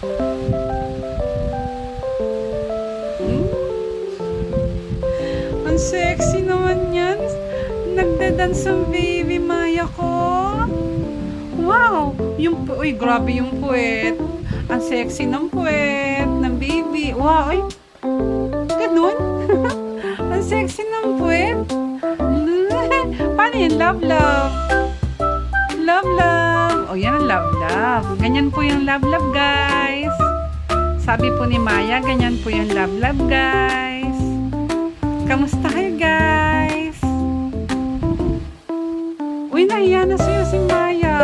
Ang sexy naman yan. Nagdadance ang baby Maya ko. Wow! Uy, grabe yung puwet. Ang sexy ng puwet ng baby. Wow! Ay, ganun? Ang sexy ng puwet. Paano yan? Love, love. Love, love. O, yan ang love, love. Ganyan po yung love, love, guys. Sabi po ni Maya, ganyan po yung love, love, guys. Kamusta kayo, guys? Uy, nahiya na sa'yo si Maya.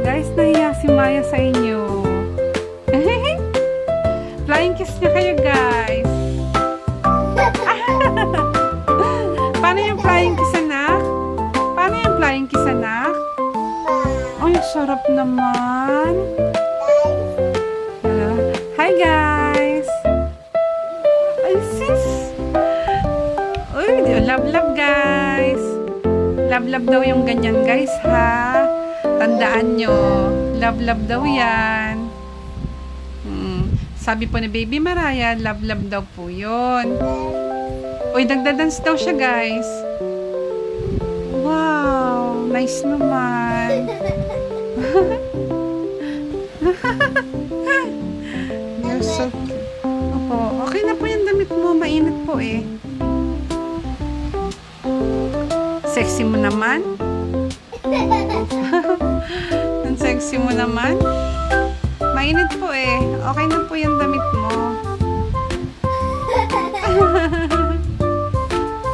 Guys, nahiya si Maya sa inyo. Flying kiss niya kayo, guys. Paano yung flying kiss, anak? Paano yung flying kiss, anak? Ay, sarap naman. Hi, guys. Ay, sis. Uy, love, love, guys. Love, love daw yung ganyan, guys, ha? Tandaan nyo. Love, love daw yan. Sabi po ni Baby Mariah, love, love daw po yun. Uy, nagdadance daw siya, guys. Wow, nice naman. You're so cute. Opo, okay na po yung damit mo. Mainit po eh. Sexy mo naman. Ang sexy mo naman. Mainit po eh. Okay na po yung damit mo.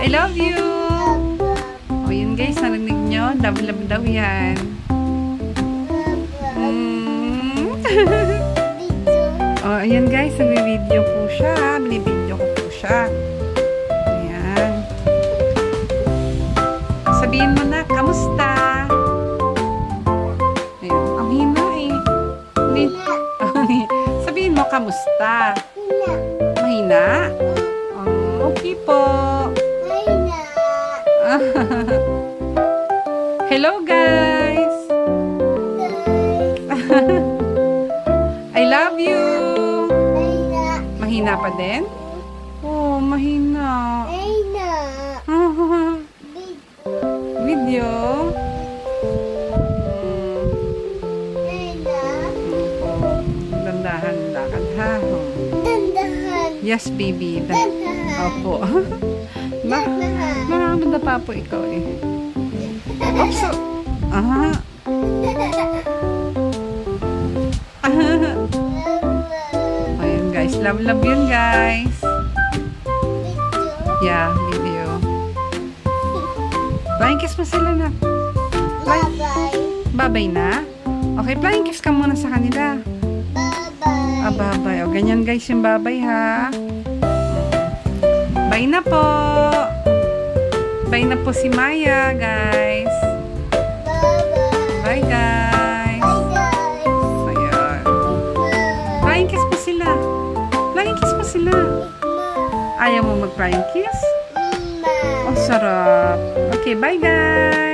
I love you. O yun guys, narinig nyo. Love, love daw yan. O ayan guys, nag-video po siya. Binibideo ko po siya. Ayan. Sabihin mo na, kamusta? Ayan, ang hina eh. Sabihin mo, kamusta? Mahina? Okay po. Hello guys. I love you. Mahina pa din? Oh, mahina. Video. Dandahan lakad ha. Yes, baby. Opo. Maramanda pa po ikaw eh. Oops. Aha. Ayun guys. Love, love yun guys. Yeah, video. Flying kiss mo sila na. Bye-bye. Babay na? Okay, flying kiss ka muna sa kanila. Bye-bye. Ah, babay. O, ganyan guys yung babay ha. Bye na po. Bye na po si Maya, guys. Bye-bye. Bye, guys. Bye, guys. Ayan. Flying kiss po sila. Flying kiss po sila. Ayaw mo mag-flying kiss? Mama. Oh, sarap. Okay, bye, guys.